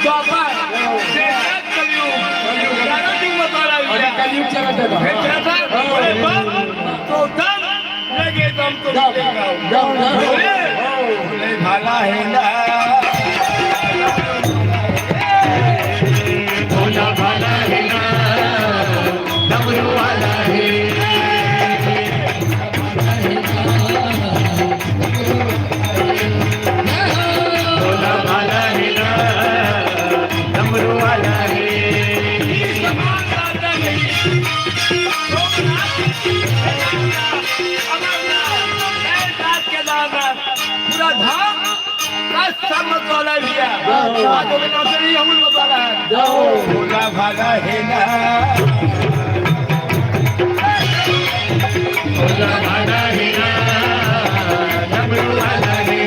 चौथा शेषनाग कलयुग चारों दिन बताना आणि कलयुग चलत आहे फिर का? चौथा बोले बाप तो दम लगे दम तो जाओ, मिलेगा जाओ, जाओ. बोले बोले भाला है ना भोला भाला है ना, डमरू वाला है. भोला भाला है ना, डमरू वाला है. पूरा धाम का सब मतवाला लिया आज में नौकरी हम मतवाला है जाओ. भोला भाला है ना भोला भाला है ना, डमरू वाला है.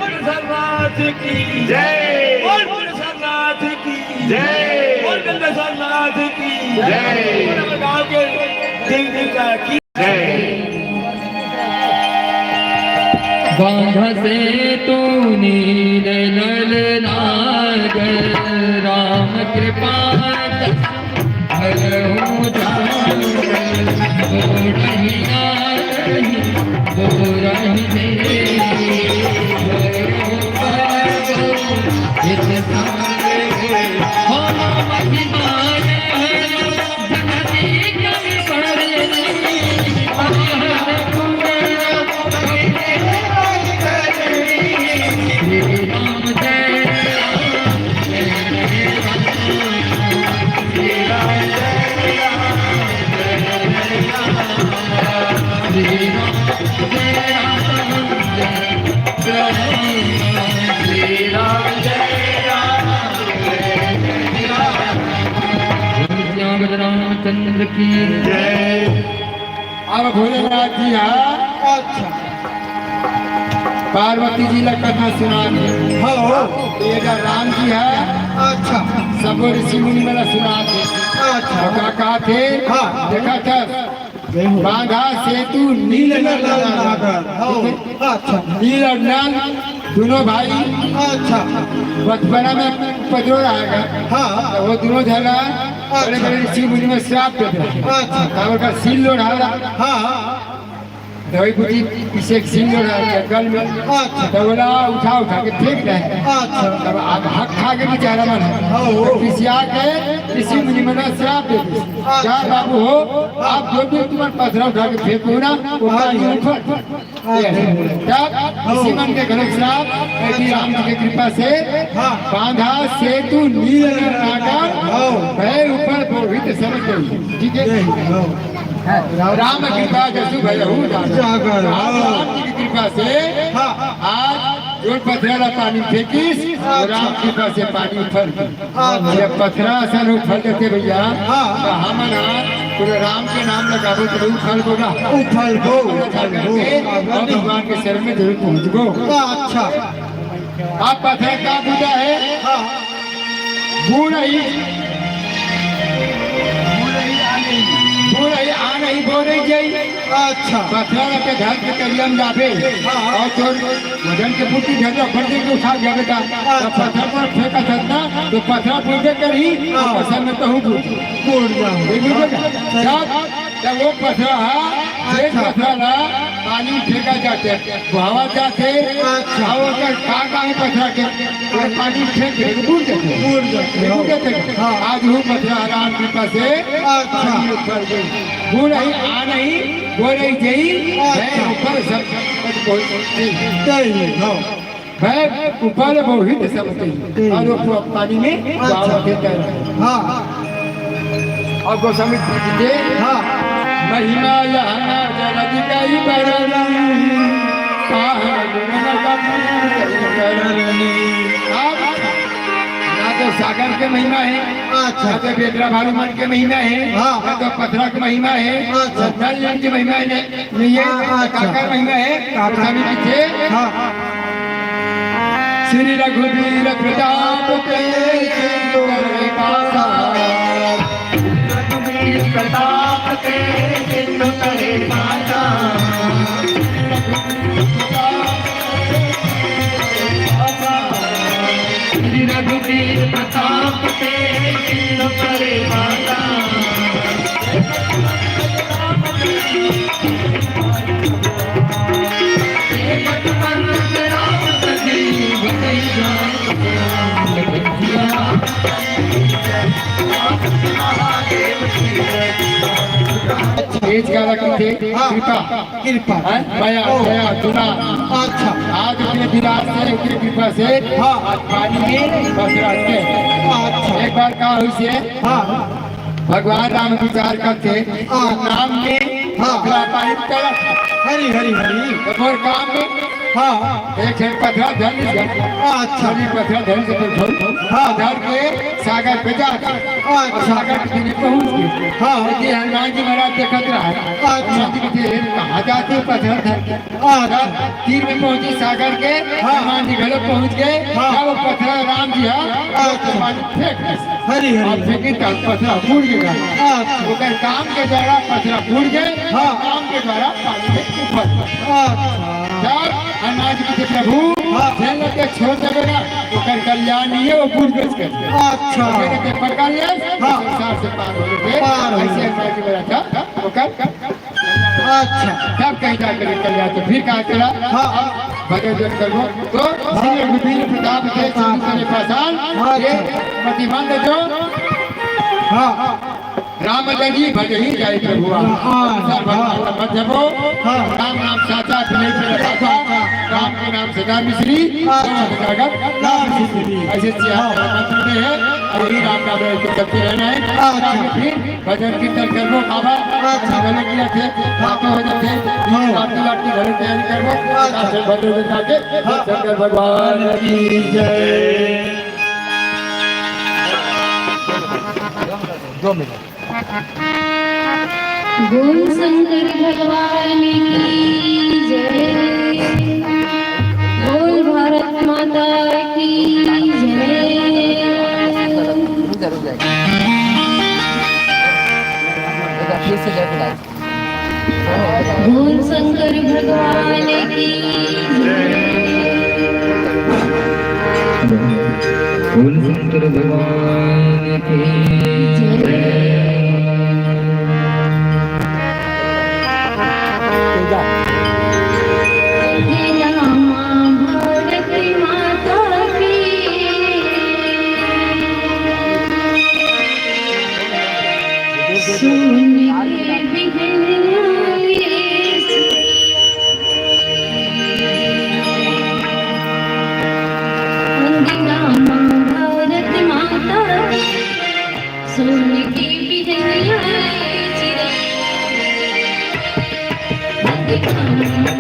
की जय, बोल भोलेनाथ की जय, बोल गंगानाथ की जय, बोल गांव के देवता की जय। बांध से तू नील नल नागर राम कृपा हरहु जागर बोरहि नारहि बोरहि देहि हित सारे हो महिमा धनती कवि Jai Ram, Jai Ram. Shri Ram जय राम रामचंद्र की जय। अब भोलेनाथ जी हाँ पार्वती जी का कथा सुना दी। ये जो राम जी है सब ऋषि मुनि वाला सुना थे। क्या कहा थे? देखा था बांधा सेतु नील और नल दोनों भाई बचपना में पजरो रहेगा। तो वो दोनों झगड़ा बड़े बड़े ऋषि मुनि में श्राप देते का सील लो रहा दवाई बुद्धि पीछे एक सिंह जंगल में तो बोला उठा के फेंक रहे। तब अब हक खा के बेचारा मन किसिया के ऋषि मुनि मना श्राप दे क्या बाबू हो आप जो भी तुम्हारे पत्थर उठा के फेंको ना वो पानी उठो। तब ऋषि मन के गलत श्राप राम जी की कृपा से बांधा सेतु नील भय ऊपर रोहित समझ गई। ठीक है राम कृपा जसु भयहु राम जी की कृपा से आज जो पथरा पानी फेंकीस राम की कृपा से पानी उफल जब पथरा सन उफल देते भैया तो हम पूरे राम के नाम लगाबो तो उफल होगा उफल हो और भगवान के शरण में जरूर पहुँच गो। अच्छा आप पथरा का बुझा है बूढ़ आ नहीं बोल रही जाई। अच्छा पथरा के घर के करियम जाबे और तो वजन के पुटी घर फट के उठा गया बेटा तो पत्थर पर फेंका सकता तो पत्थर पूछे करी पत्थर में तो हूँ बोल जाओ जब वो पथरा है पथरा पानी फेंका जाते बहावा जाते और का है पथरा के पानी फेंक के बूढ़ जाते आज वो पथरा राम कृपा से बूढ़ ही आ नहीं बोल रही गई ऊपर सब मैं ऊपर बहुत समझते और वो पानी में और गोस्वामी जी महिमा यहाँ जलधिकाई ना तो सागर के महिमा है ना तो बेदरा भालूमान के महिमा है ना तो पथरा की महिमा है नल की महिमा नहीं है काका महिमा है गोस्वामी जी थे श्री रघुवीर प्रताप प्रताप के सिंधु करे माता श्री रघुवीर प्रताप के सिंधु करे माता तेज का रखते कृपा कृपा माया दया दुना। अच्छा आज अपने विराट से उसकी कृपा से आज पानी में बस रहते। एक बार कहा हुई से भगवान राम विचार करते नाम में पानी कर हरी हरी हरी और काम में एक पथरा धर अच्छा पथरा धर से धर के सागर पे जाकर सागर के दिन पहुँच गए। हनुमान जी महाराज देखत रहा कहा जाते पथरा धर तीर में पहुंचे सागर के हनुमान जी घर पहुँच गए। वो पथरा राम जी फेंक हरी हरी पथरा फूट गया काम के द्वारा पथरा फूट गए काम के द्वारा पानी में हनुमान जी के प्रभु के छोड़ देगा तो कल्याण नहीं है वो पूछ कर अच्छा पकड़ लिया संसार से पार हो गए ऐसे हनुमान जी बोला था वो अच्छा तब कहीं जाकर कल्याण तो फिर कहा चला भगवत करो तो श्री रघुवीर प्रताप के पासान प्रतिबंध जो राम जी भजही जाए प्रभु जबो राम नाम साचा राम के नाम सदा मिश्री ऐसे मंत्र में है यही राम नाम ऐसे चलते रहना है। आगे फिर भजन कीर्तन करबो खावा भले किया थे खाते हो जाते लाटी लाटी घरे तैयारी करबो फिर भजन जाके शंकर भगवान की जय। 2 मिनट। बोल शंकर भगवान की जय। बोल भारत माता की जय। बोल शंकर भगवान की जय। बोल शंकर भगवान की जय।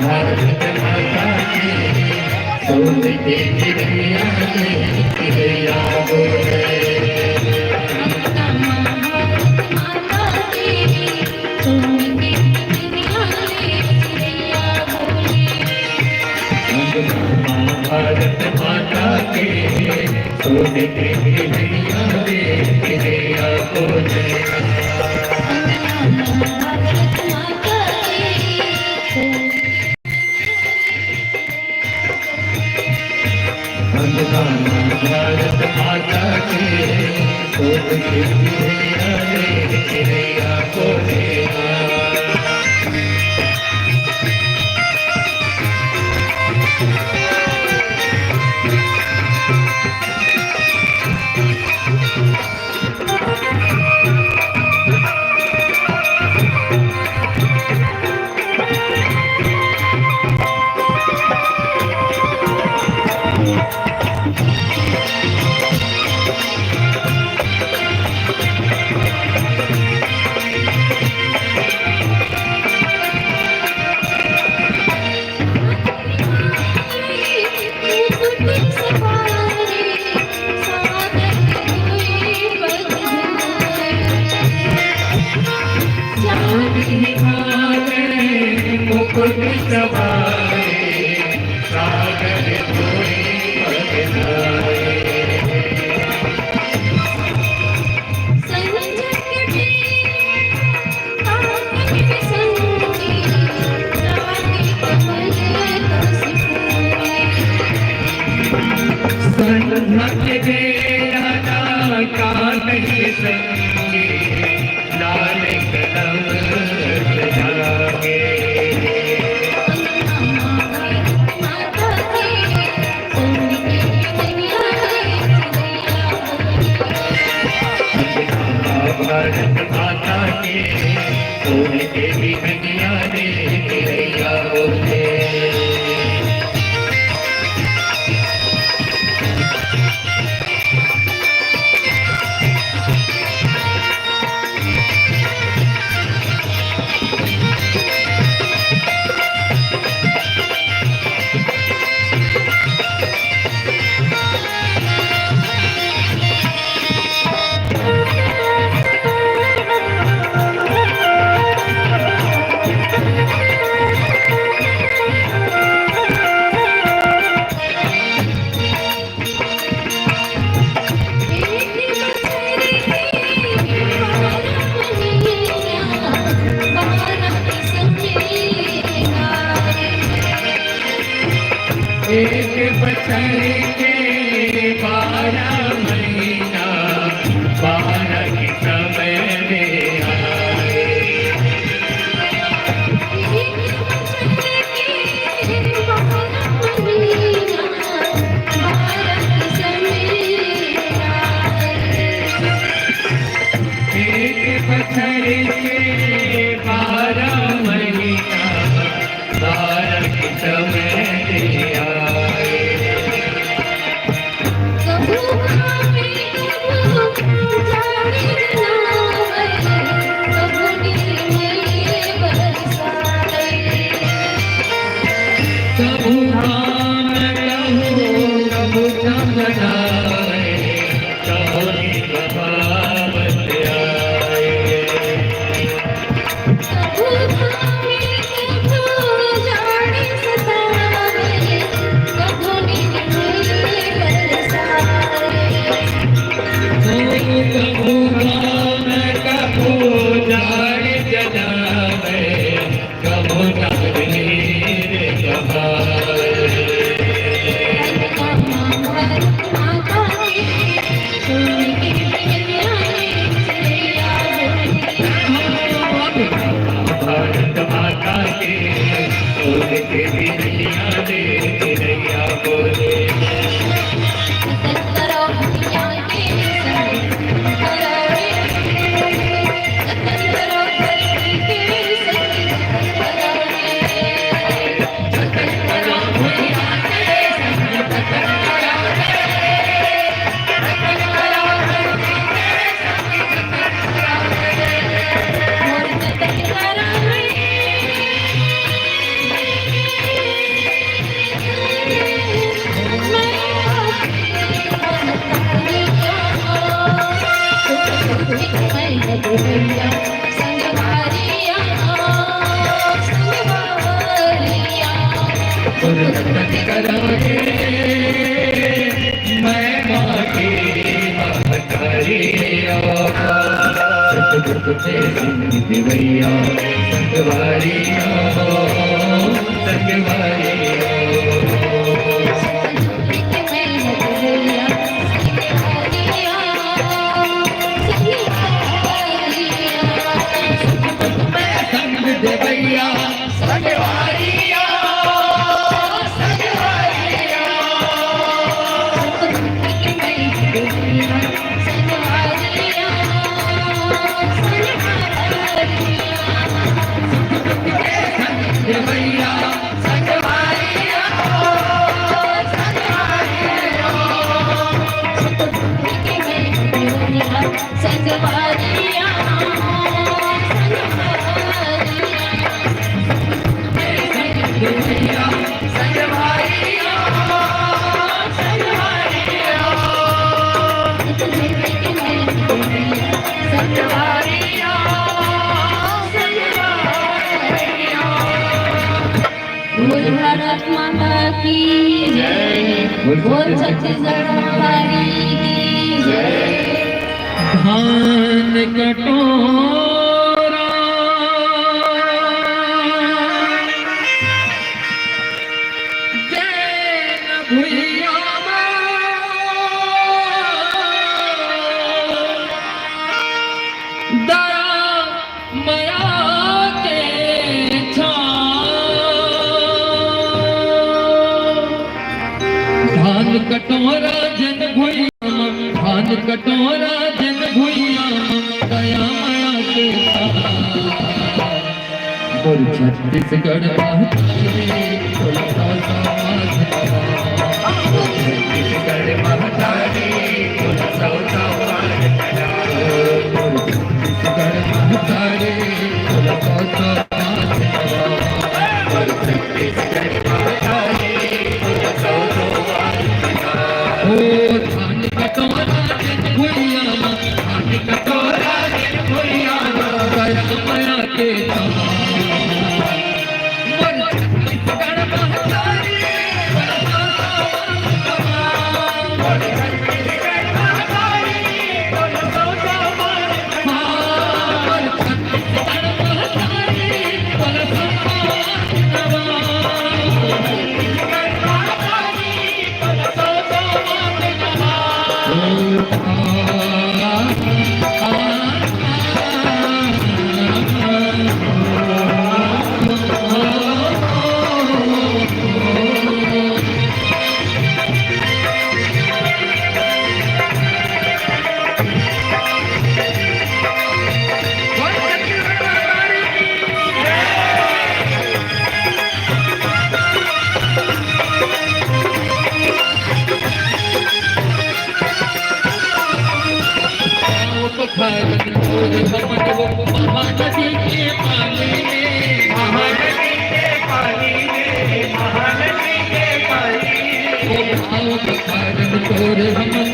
भारत माता के सोने के चिड़िया रे चिड़िया को जय। भारत माता के सोने के चिड़िया रे चिड़िया को जय। भारत माता के सोने के भी कन्या रे चिड़िया बोले। एक बचर के 12 महीना 12 की समय में आए। एक बचर के 12 महीना 12 की समय में आए। प्रभु दर्शन कराए मैं माटी महतारी सतगुरु से सिंह देवैया संगवारिया देवैया संगवारिया देवैया संगवारिया बोल भारत माता की जय, बोल छत्तीसगढ़ हमारी की जय। धान कटोरा जैन भुइया दया मया के धान कटोरा जन भुइया धान कटोरा जन भुइया दया माया के बोल छत्तीसगढ़ छत्तीसगढ़ महतारी छत्तीसगढ़ महतारी ओ धान कटोरा जन भुइया धान कटोरा जन भुइया दया माया के छत्तीसगढ़ महतारी महानदी के पानी में महानदी के पानी में महानदी के पानी में भाव कारण तोर हमन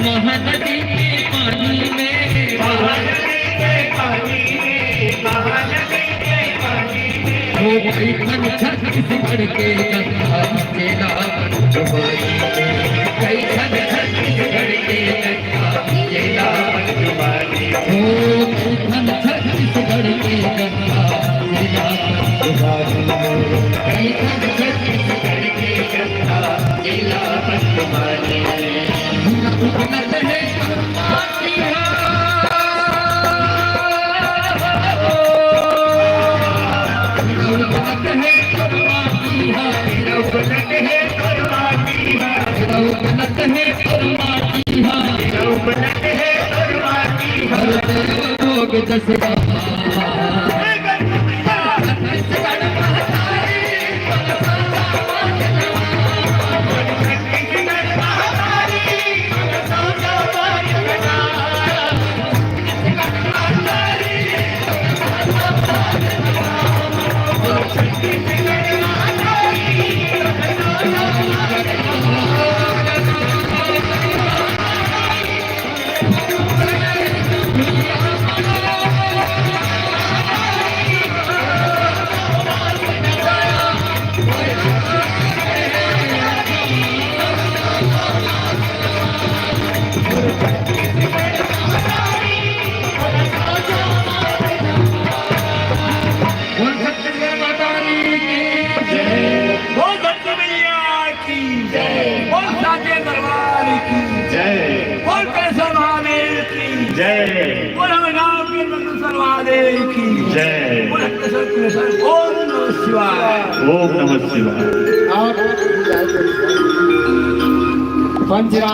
महानदी के पानी में महानदी के पानी में महानदी के पानी में हो गई खन छत्तीसगढ़ के गंगा चेला जुबानी में कई खन छत्तीसगढ़ के गंगा चेला जुबानी हो खन छत्तीसगढ़ के गंगा चेला जुबानी कई खन छत्तीसगढ़ के गंगा चेला जुबानी उन्नत है माटी ओम नमः शिवाय। ओम नमः शिवाय। आप पंचराज